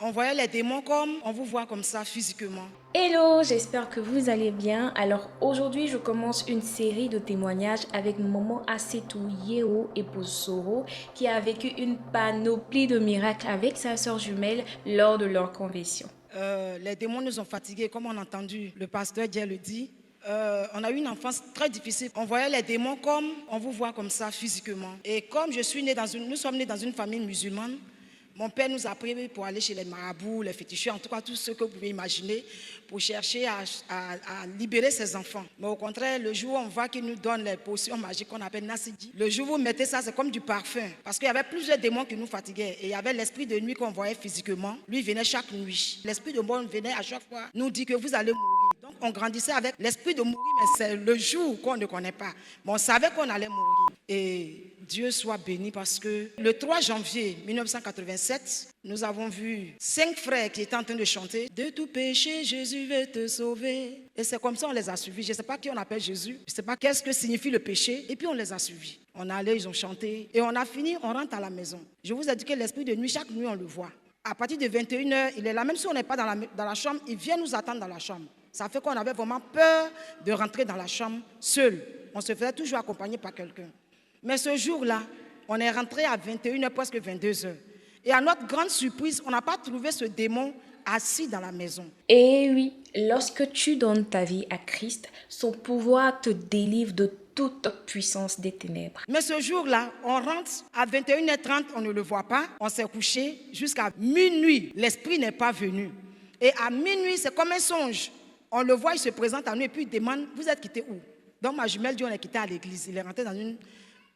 On voyait les démons comme on vous voit comme ça physiquement. Hello, j'espère que vous allez bien. Alors aujourd'hui, je commence une série de témoignages avec maman Assetou Yeo épouse Soro qui a vécu une panoplie de miracles avec sa sœur jumelle lors de leur conversion. Les démons nous ont fatigués, comme on a entendu le pasteur Dieu le dit. On a eu une enfance très difficile. On voyait les démons comme on vous voit comme ça physiquement. Et comme nous sommes nés dans une famille musulmane, mon père nous a pris pour aller chez les marabouts, les féticheurs, en tout cas tout ce que vous pouvez imaginer, pour chercher à libérer ses enfants. Mais au contraire, le jour où on voit qu'il nous donne les potions magiques qu'on appelle Nasidi, le jour où vous mettez ça, c'est comme du parfum. Parce qu'il y avait plusieurs démons qui nous fatiguaient. Et il y avait l'esprit de nuit qu'on voyait physiquement. Lui venait chaque nuit. L'esprit de mort venait à chaque fois nous dire que vous allez mourir. Donc on grandissait avec l'esprit de mourir, mais c'est le jour qu'on ne connaît pas. Mais on savait qu'on allait mourir. Et Dieu soit béni parce que le 3 janvier 1987, nous avons vu 5 frères qui étaient en train de chanter « De tout péché, Jésus veut te sauver ». Et c'est comme ça qu'on les a suivis. Je ne sais pas qui on appelle Jésus, je ne sais pas qu'est-ce que signifie le péché. Et puis on les a suivis. On est allé, ils ont chanté. Et on a fini, on rentre à la maison. Je vous ai dit que l'esprit de nuit, chaque nuit, on le voit. À partir de 21h, il est là. Même si on n'est pas dans la chambre, il vient nous attendre dans la chambre. Ça fait qu'on avait vraiment peur de rentrer dans la chambre seul. On se faisait toujours accompagner par quelqu'un. Mais ce jour-là, on est rentré à 21h, presque 22h. Et à notre grande surprise, on n'a pas trouvé ce démon assis dans la maison. Et oui, lorsque tu donnes ta vie à Christ, son pouvoir te délivre de toute puissance des ténèbres. Mais ce jour-là, on rentre à 21h30, on ne le voit pas. On s'est couché jusqu'à minuit. L'esprit n'est pas venu. Et à minuit, c'est comme un songe. On le voit, il se présente à nous et puis il demande, vous êtes quitté où? Donc ma jumelle dit, on est quitté à l'église. Il est rentré dans une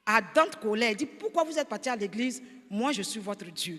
ardente colère. Il dit, pourquoi vous êtes parti à l'église? Moi, je suis votre Dieu.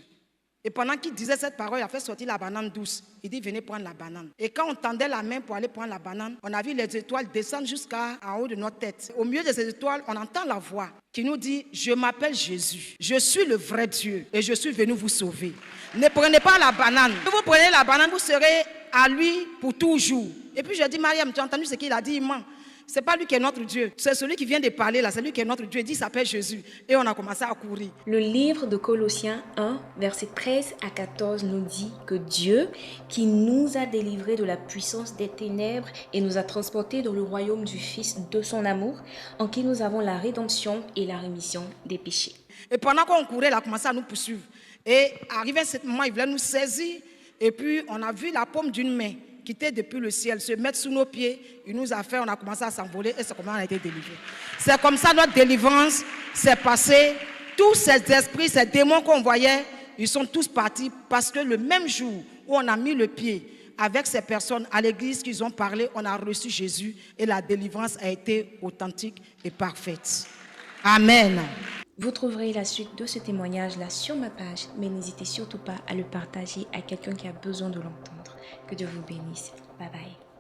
Et pendant qu'il disait cette parole, il a fait sortir la banane douce. Il dit, venez prendre la banane. Et quand on tendait la main pour aller prendre la banane, on a vu les étoiles descendre jusqu'en haut de notre tête. Au milieu de ces étoiles, on entend la voix qui nous dit, je m'appelle Jésus. Je suis le vrai Dieu et je suis venu vous sauver. Ne prenez pas la banane. Si vous prenez la banane, vous serez à lui pour toujours. Et puis je dis, Mariam, tu as entendu ce qu'il a dit? Il ment. Ce n'est pas lui qui est notre Dieu. C'est celui qui vient de parler là. C'est lui qui est notre Dieu. Il dit, il s'appelle Jésus. Et on a commencé à courir. Le livre de Colossiens 1, versets 13 à 14 nous dit que Dieu, qui nous a délivrés de la puissance des ténèbres et nous a transportés dans le royaume du Fils de son amour, en qui nous avons la rédemption et la rémission des péchés. Et pendant qu'on courait, il a commencé à nous poursuivre. Et arrivé à ce moment, il voulait nous saisir. Et puis, on a vu la paume d'une main quitter depuis le ciel, se mettre sous nos pieds. Il nous a fait, on a commencé à s'envoler et c'est comment on a été délivrés. C'est comme ça notre délivrance s'est passée. Tous ces esprits, ces démons qu'on voyait, ils sont tous partis parce que le même jour où on a mis le pied avec ces personnes à l'église qu'ils ont parlé, on a reçu Jésus et la délivrance a été authentique et parfaite. Amen. Vous trouverez la suite de ce témoignage-là sur ma page, mais n'hésitez surtout pas à le partager à quelqu'un qui a besoin de l'entendre. Que Dieu vous bénisse. Bye bye.